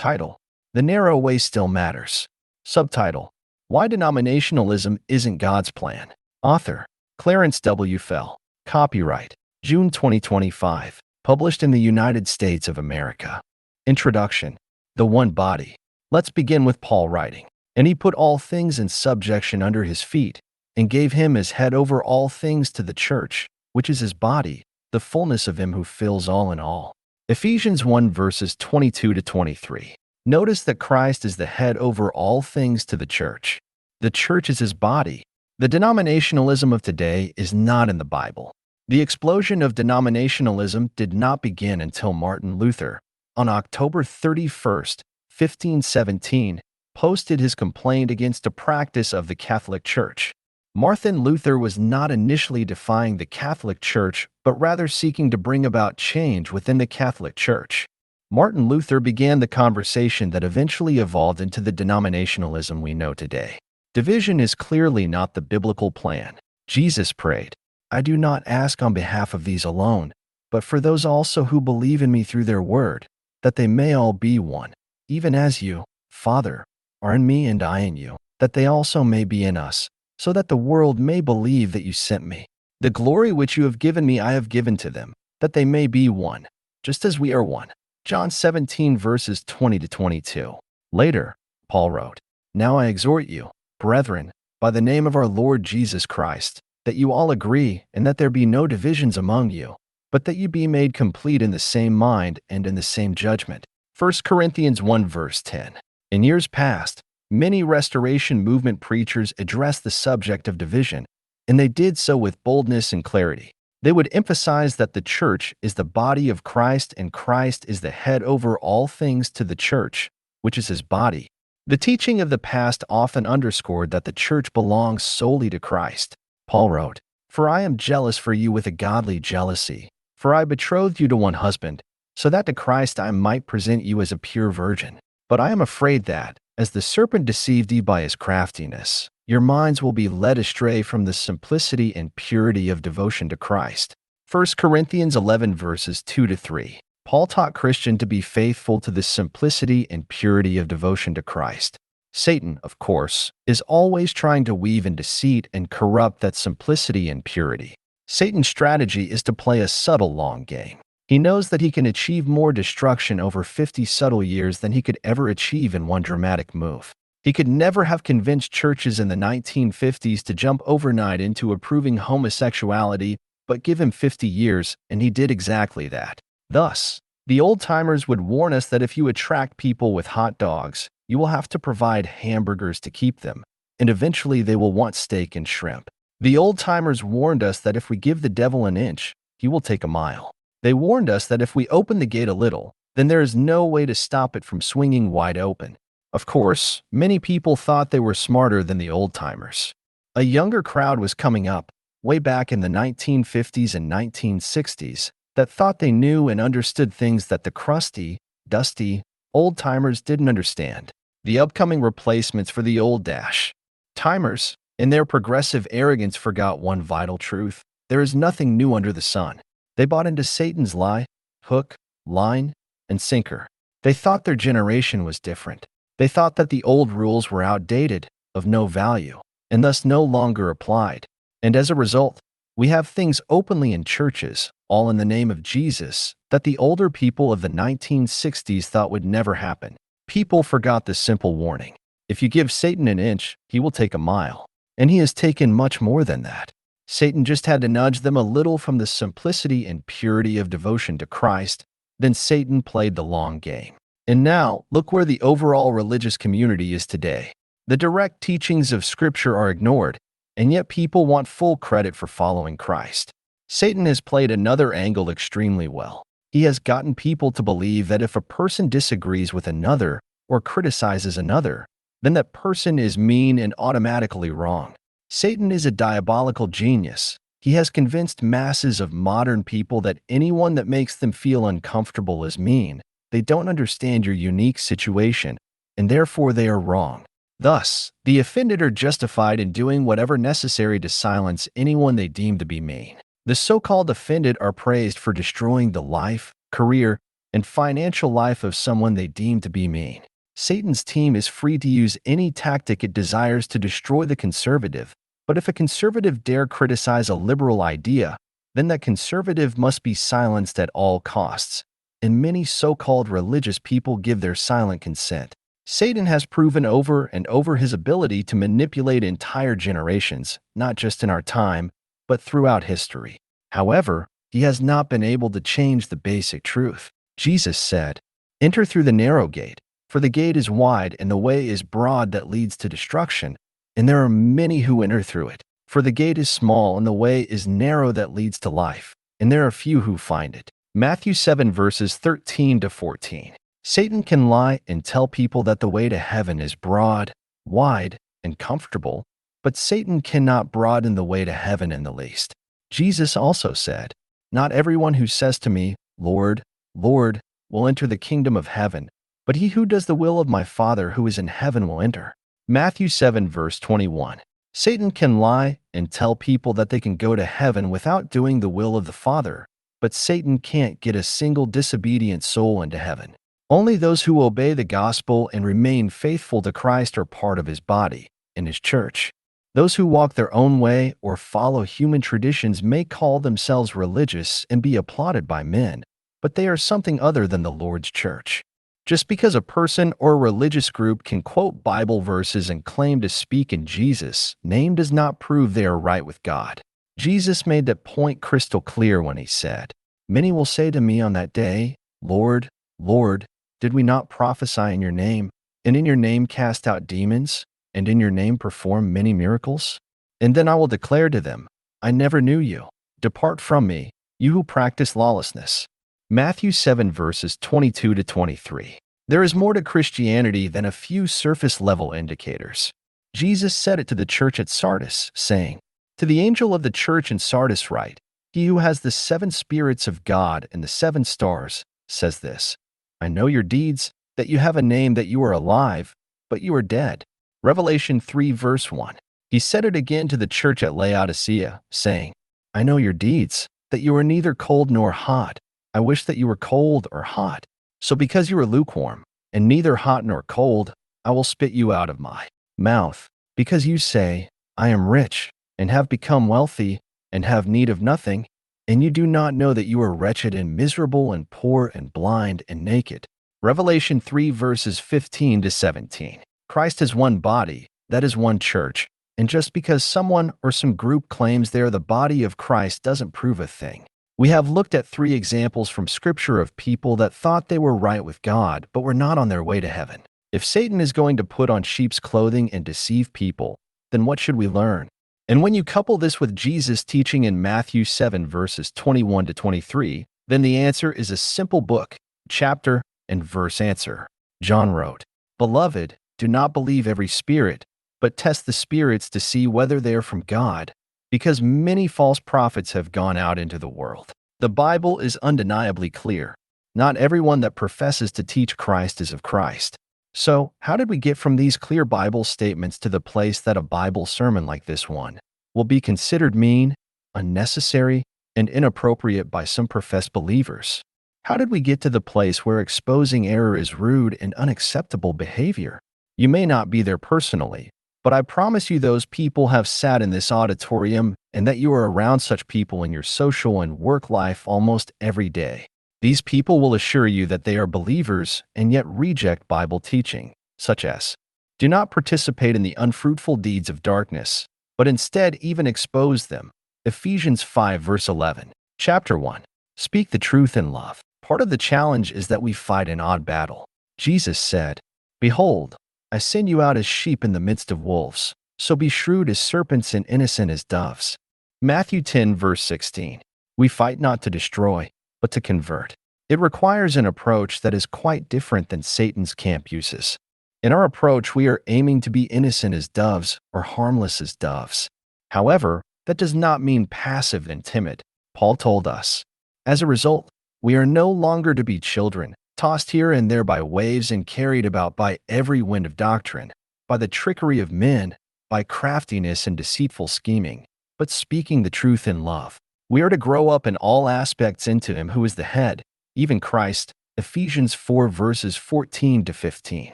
Title: The Narrow Way Still Matters. Subtitle: Why Denominationalism Isn't God's Plan. Author: Clarence W Fell. Copyright: June 2025. Published in the United States of America. Introduction: The One Body. Let's begin with Paul writing. And he put all things in subjection under his feet, and gave him as head over all things to the church, which is his body, the fullness of him who fills all in all. Ephesians 1 verses 22 to 23. Notice that Christ is the head over all things to the church. The church is his body. The denominationalism of today is not in the Bible. The explosion of denominationalism did not begin until Martin Luther, on October 31st, 1517, posted his complaint against a practice of the Catholic Church. Martin Luther was not initially defying the Catholic Church, but rather seeking to bring about change within the Catholic Church. Martin Luther began the conversation that eventually evolved into the denominationalism we know today. Division is clearly not the biblical plan. Jesus prayed, "I do not ask on behalf of these alone, but for those also who believe in me through their word, that they may all be one, even as you, Father, are in me and I in you, that they also may be in us, so that the world may believe that you sent me. The glory which you have given me I have given to them, that they may be one, just as we are one." John 17 verses 20 to 22. Later, Paul wrote, "Now I exhort you, brethren, by the name of our Lord Jesus Christ, that you all agree, and that there be no divisions among you, but that you be made complete in the same mind and in the same judgment." 1 Corinthians 1 verse 10. In years past, many Restoration Movement preachers addressed the subject of division, and they did so with boldness and clarity. They would emphasize that the church is the body of Christ and Christ is the head over all things to the church, which is his body. The teaching of the past often underscored that the church belongs solely to Christ. Paul wrote, "For I am jealous for you with a godly jealousy, for I betrothed you to one husband, so that to Christ I might present you as a pure virgin. But I am afraid that, as the serpent deceived you by his craftiness, your minds will be led astray from the simplicity and purity of devotion to Christ." 1 Corinthians 11 verses 2 to 3. Paul taught Christians to be faithful to the simplicity and purity of devotion to Christ. Satan, of course, is always trying to weave in deceit and corrupt that simplicity and purity. Satan's strategy is to play a subtle long game. He knows that he can achieve more destruction over 50 subtle years than he could ever achieve in one dramatic move. He could never have convinced churches in the 1950s to jump overnight into approving homosexuality, but give him 50 years, and he did exactly that. Thus, the old-timers would warn us that if you attract people with hot dogs, you will have to provide hamburgers to keep them, and eventually they will want steak and shrimp. The old-timers warned us that if we give the devil an inch, he will take a mile. They warned us that if we open the gate a little, then there is no way to stop it from swinging wide open. Of course, many people thought they were smarter than the old-timers. A younger crowd was coming up, way back in the 1950s and 1960s, that thought they knew and understood things that the crusty, dusty, old-timers didn't understand. The upcoming replacements for the old-timers, in their progressive arrogance, forgot one vital truth: there is nothing new under the sun. They bought into Satan's lie, hook, line, and sinker. They thought their generation was different. They thought that the old rules were outdated, of no value, and thus no longer applied. And as a result, we have things openly in churches, all in the name of Jesus, that the older people of the 1960s thought would never happen. People forgot this simple warning: if you give Satan an inch, he will take a mile. And he has taken much more than that. Satan just had to nudge them a little from the simplicity and purity of devotion to Christ. Then Satan played the long game. And now, look where the overall religious community is today. The direct teachings of Scripture are ignored, and yet people want full credit for following Christ. Satan has played another angle extremely well. He has gotten people to believe that if a person disagrees with another or criticizes another, then that person is mean and automatically wrong. Satan is a diabolical genius. He has convinced masses of modern people that anyone that makes them feel uncomfortable is mean. They don't understand your unique situation, and therefore they are wrong. Thus, the offended are justified in doing whatever necessary to silence anyone they deem to be mean. The so-called offended are praised for destroying the life, career, and financial life of someone they deem to be mean. Satan's team is free to use any tactic it desires to destroy the conservative, but if a conservative dare criticize a liberal idea, then that conservative must be silenced at all costs. And many so-called religious people give their silent consent. Satan has proven over and over his ability to manipulate entire generations, not just in our time, but throughout history. However, he has not been able to change the basic truth. Jesus said, "Enter through the narrow gate, for the gate is wide and the way is broad that leads to destruction, and there are many who enter through it. For the gate is small and the way is narrow that leads to life, and there are few who find it." Matthew 7 verses 13 to 14. Satan can lie and tell people that the way to heaven is broad, wide, and comfortable, but Satan cannot broaden the way to heaven in the least. Jesus also said, "Not everyone who says to me, 'Lord, Lord,' will enter the kingdom of heaven, but he who does the will of my Father who is in heaven will enter." Matthew 7 verse 21. Satan can lie and tell people that they can go to heaven without doing the will of the Father, but Satan can't get a single disobedient soul into heaven. Only those who obey the gospel and remain faithful to Christ are part of his body, in his church. Those who walk their own way or follow human traditions may call themselves religious and be applauded by men, but they are something other than the Lord's church. Just because a person or a religious group can quote Bible verses and claim to speak in Jesus' name does not prove they are right with God. Jesus made that point crystal clear when he said, "Many will say to me on that day, 'Lord, Lord, did we not prophesy in your name, and in your name cast out demons, and in your name perform many miracles?' And then I will declare to them, 'I never knew you. Depart from me, you who practice lawlessness.'" Matthew 7 verses 22 to 23. There is more to Christianity than a few surface-level indicators. Jesus said it to the church at Sardis, saying, "To the angel of the church in Sardis write, he who has the 7 spirits of God and the 7 stars, says this, I know your deeds, that you have a name, that you are alive, but you are dead." Revelation 3 verse 1. He said it again to the church at Laodicea, saying, "I know your deeds, that you are neither cold nor hot. I wish that you were cold or hot. So because you are lukewarm, and neither hot nor cold, I will spit you out of my mouth. Because you say, 'I am rich, and have become wealthy, and have need of nothing,' and you do not know that you are wretched and miserable and poor and blind and naked." Revelation 3 verses 15 to 17. Christ has one body, that is one church, and just because someone or some group claims they are the body of Christ doesn't prove a thing. We have looked at 3 examples from Scripture of people that thought they were right with God but were not on their way to heaven. If Satan is going to put on sheep's clothing and deceive people, then what should we learn? And when you couple this with Jesus' teaching in Matthew 7 verses 21 to 23, then the answer is a simple book, chapter, and verse answer. John wrote, "Beloved, do not believe every spirit, but test the spirits to see whether they are from God, because many false prophets have gone out into the world." The Bible is undeniably clear. Not everyone that professes to teach Christ is of Christ. So, how did we get from these clear Bible statements to the place that a Bible sermon like this one will be considered mean, unnecessary, and inappropriate by some professed believers? How did we get to the place where exposing error is rude and unacceptable behavior? You may not be there personally, but I promise you those people have sat in this auditorium and that you are around such people in your social and work life almost every day. These people will assure you that they are believers and yet reject Bible teaching, such as, "Do not participate in the unfruitful deeds of darkness, but instead even expose them." Ephesians 5 verse 11. Chapter 1. Speak the truth in love. Part of the challenge is that we fight an odd battle. Jesus said, "Behold, I send you out as sheep in the midst of wolves, so be shrewd as serpents and innocent as doves." Matthew 10 verse 16. We fight not to destroy, but to convert. It requires an approach that is quite different than Satan's camp uses. In our approach, we are aiming to be innocent as doves or harmless as doves. However, that does not mean passive and timid. Paul told us, as a result, we are no longer to be children, tossed here and there by waves and carried about by every wind of doctrine, by the trickery of men, by craftiness and deceitful scheming, but speaking the truth in love. We are to grow up in all aspects into Him who is the head, even Christ, Ephesians 4 verses 14 to 15.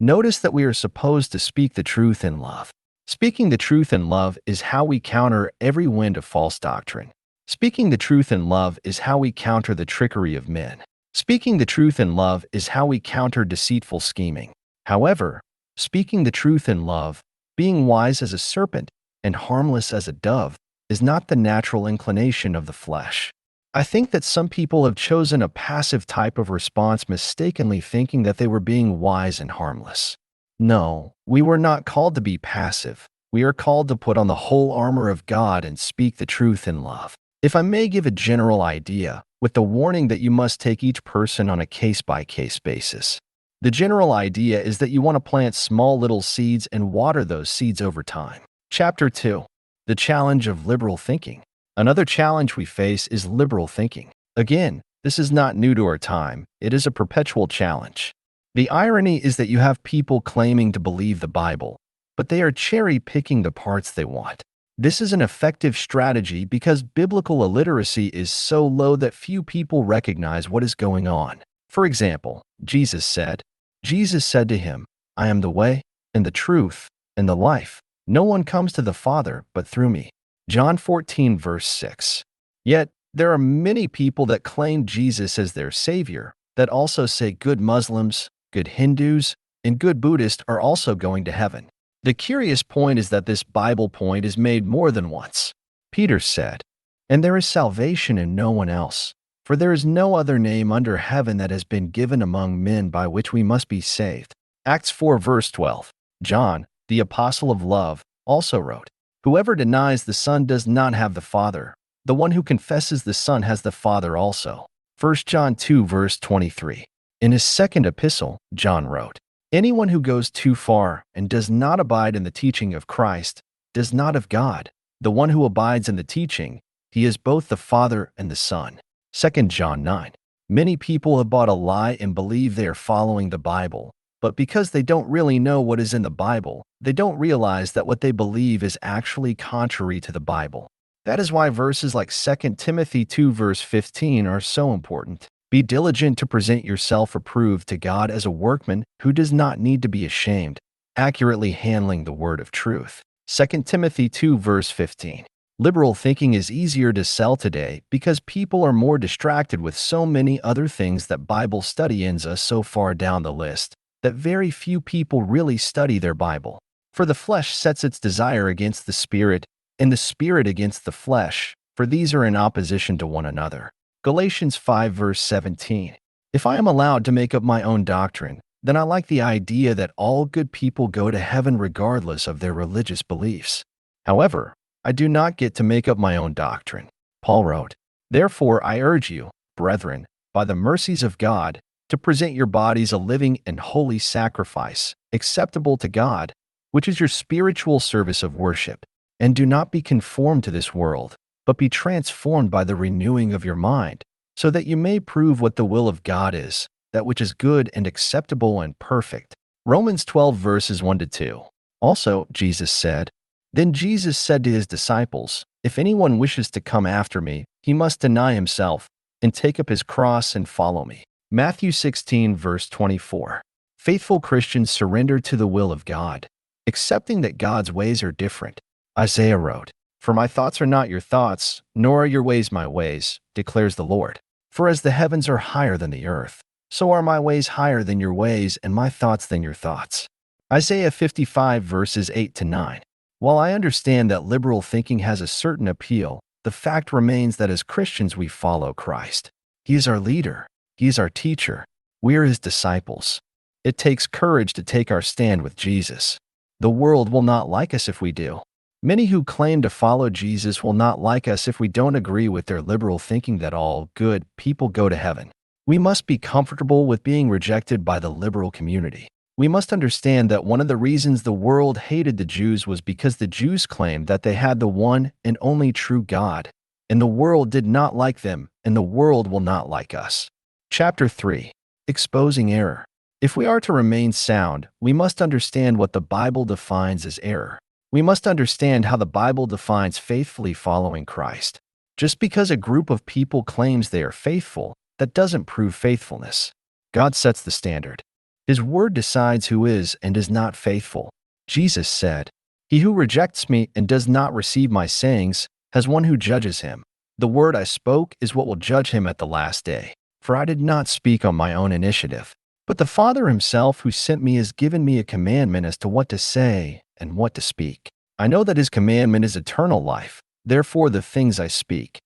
Notice that we are supposed to speak the truth in love. Speaking the truth in love is how we counter every wind of false doctrine. Speaking the truth in love is how we counter the trickery of men. Speaking the truth in love is how we counter deceitful scheming. However, speaking the truth in love, being wise as a serpent and harmless as a dove, is not the natural inclination of the flesh. I think that some people have chosen a passive type of response, mistakenly thinking that they were being wise and harmless. No, we were not called to be passive. We are called to put on the whole armor of God and speak the truth in love. If I may give a general idea, with the warning that you must take each person on a case-by-case basis. The general idea is that you want to plant small little seeds and water those seeds over time. Chapter 2. The challenge of liberal thinking. Another challenge we face is liberal thinking. Again, this is not new to our time. It is a perpetual challenge. The irony is that you have people claiming to believe the Bible, but they are cherry-picking the parts they want. This is an effective strategy because biblical illiteracy is so low that few people recognize what is going on. For example, Jesus said to him, "I am the way, and the truth, and the life. No one comes to the Father but through me." John 14 verse 6. Yet, there are many people that claim Jesus as their Savior that also say good Muslims, good Hindus, and good Buddhists are also going to heaven. The curious point is that this Bible point is made more than once. Peter said, "And there is salvation in no one else, for there is no other name under heaven that has been given among men by which we must be saved." Acts 4 verse 12. John, the apostle of love, also wrote, "Whoever denies the Son does not have the Father. The one who confesses the Son has the Father also." 1 John 2 verse 23. In his second epistle, John wrote, "Anyone who goes too far and does not abide in the teaching of Christ does not have God. The one who abides in the teaching, he is both the Father and the Son." 2 John 9. Many people have bought a lie and believe they are following the Bible, but because they don't really know what is in the Bible, they don't realize that what they believe is actually contrary to the Bible. That is why verses like 2 Timothy 2 verse 15 are so important. Be diligent to present yourself approved to God as a workman who does not need to be ashamed, accurately handling the word of truth. 2 Timothy 2 verse 15. Liberal thinking is easier to sell today because people are more distracted with so many other things that Bible study ends us so far down the list that very few people really study their Bible. For the flesh sets its desire against the Spirit, and the Spirit against the flesh, for these are in opposition to one another. Galatians 5 verse 17. If I am allowed to make up my own doctrine, then I like the idea that all good people go to heaven regardless of their religious beliefs. However, I do not get to make up my own doctrine. Paul wrote, "Therefore I urge you, brethren, by the mercies of God, to present your bodies a living and holy sacrifice, acceptable to God, which is your spiritual service of worship. And do not be conformed to this world, but be transformed by the renewing of your mind, so that you may prove what the will of God is, that which is good and acceptable and perfect." Romans 12 verses 1 to 2. Also, Jesus said, "Then Jesus said to his disciples, If anyone wishes to come after me, he must deny himself, and take up his cross and follow me." Matthew 16 verse 24. Faithful Christians surrender to the will of God, accepting that God's ways are different. Isaiah wrote, "For my thoughts are not your thoughts, nor are your ways my ways, declares the Lord. For as the heavens are higher than the earth, so are my ways higher than your ways, and my thoughts than your thoughts." Isaiah 55 verses 8 to 9. While I understand that liberal thinking has a certain appeal, the fact remains that as Christians we follow Christ. He is our leader. He is our teacher. We are his disciples. It takes courage to take our stand with Jesus. The world will not like us if we do. Many who claim to follow Jesus will not like us if we don't agree with their liberal thinking that all good people go to heaven. We must be comfortable with being rejected by the liberal community. We must understand that one of the reasons the world hated the Jews was because the Jews claimed that they had the one and only true God, and the world did not like them, and the world will not like us. Chapter 3. Exposing error. If we are to remain sound, we must understand what the Bible defines as error. We must understand how the Bible defines faithfully following Christ. Just because a group of people claims they are faithful, that doesn't prove faithfulness. God sets the standard. His word decides who is and is not faithful. Jesus said, "He who rejects me and does not receive my sayings has one who judges him. The word I spoke is what will judge him at the last day. For I did not speak on my own initiative, but the Father himself who sent me has given me a commandment as to what to say and what to speak. I know that his commandment is eternal life. Therefore the things I speak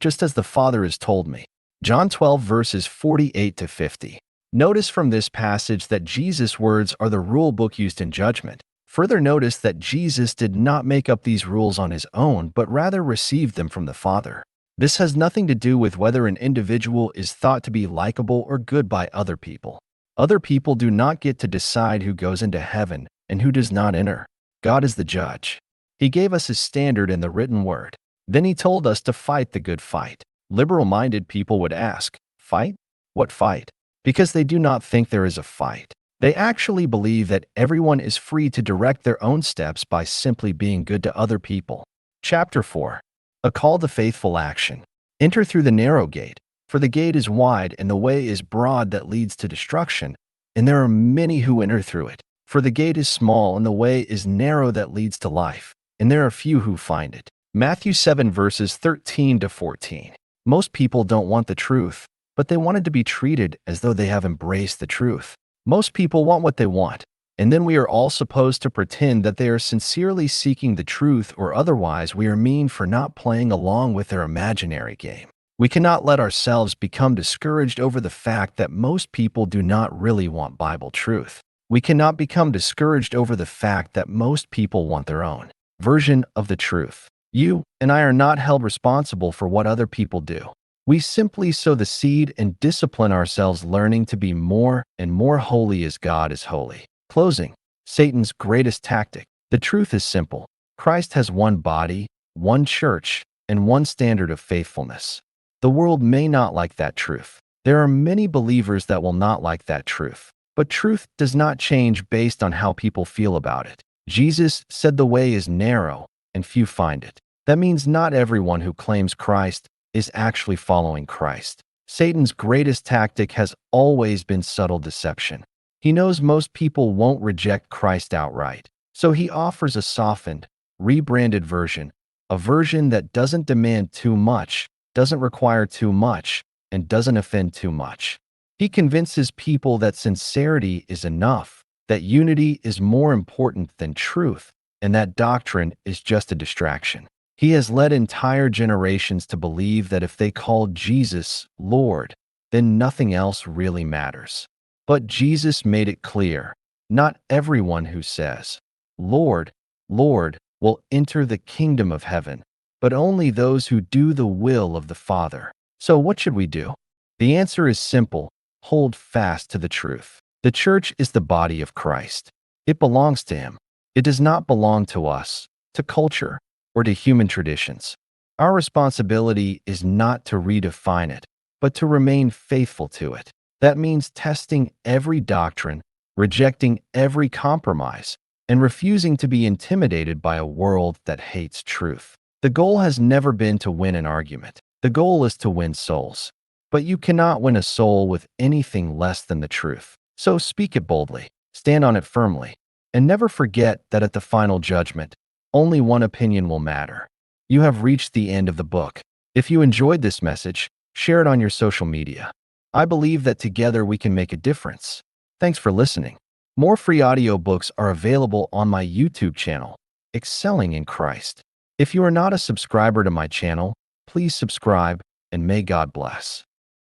just as the Father has told me." John 12 verses 48 to 50. Notice from this passage that Jesus' words are the rule book used in judgment. Further notice that Jesus did not make up these rules on his own, but rather received them from the Father. This has nothing to do with whether an individual is thought to be likable or good by other people. Other people do not get to decide who goes into heaven and who does not enter. God is the judge. He gave us his standard in the written word. Then he told us to fight the good fight. Liberal-minded people would ask, "Fight? What fight?" Because they do not think there is a fight. They actually believe that everyone is free to direct their own steps by simply being good to other people. Chapter 4. A call to faithful action. Enter through the narrow gate, for the gate is wide and the way is broad that leads to destruction, and there are many who enter through it. For the gate is small and the way is narrow that leads to life, and there are few who find it. Matthew 7 verses 13 to 14. Most people don't want the truth, but they wanted to be treated as though they have embraced the truth. Most people want what they want, and then we are all supposed to pretend that they are sincerely seeking the truth, or otherwise we are mean for not playing along with their imaginary game. We cannot let ourselves become discouraged over the fact that most people do not really want Bible truth. We cannot become discouraged over the fact that most people want their own version of the truth. You and I are not held responsible for what other people do. We simply sow the seed and discipline ourselves, learning to be more and more holy as God is holy. Closing. Satan's greatest tactic. The truth is simple. Christ has one body, one church, and one standard of faithfulness. The world may not like that truth. There are many believers that will not like that truth. But truth does not change based on how people feel about it. Jesus said the way is narrow and few find it. That means not everyone who claims Christ is actually following Christ. Satan's greatest tactic has always been subtle deception. He knows most people won't reject Christ outright, so he offers a softened, rebranded version, a version that doesn't demand too much, doesn't require too much, and doesn't offend too much. He convinces people that sincerity is enough, that unity is more important than truth, and that doctrine is just a distraction. He has led entire generations to believe that if they called Jesus Lord, then nothing else really matters. But Jesus made it clear, not everyone who says, "Lord, Lord," will enter the kingdom of heaven, but only those who do the will of the Father. So what should we do? The answer is simple: hold fast to the truth. The church is the body of Christ. It belongs to him. It does not belong to us, to culture, or to human traditions. Our responsibility is not to redefine it, but to remain faithful to it. That means testing every doctrine, rejecting every compromise, and refusing to be intimidated by a world that hates truth. The goal has never been to win an argument. The goal is to win souls. But you cannot win a soul with anything less than the truth. So speak it boldly, stand on it firmly, and never forget that at the final judgment, only one opinion will matter. You have reached the end of the book. If you enjoyed this message, share it on your social media. I believe that together we can make a difference. Thanks for listening. More free audiobooks are available on my YouTube channel, Excelling in Christ. If you are not a subscriber to my channel, please subscribe, and may God bless.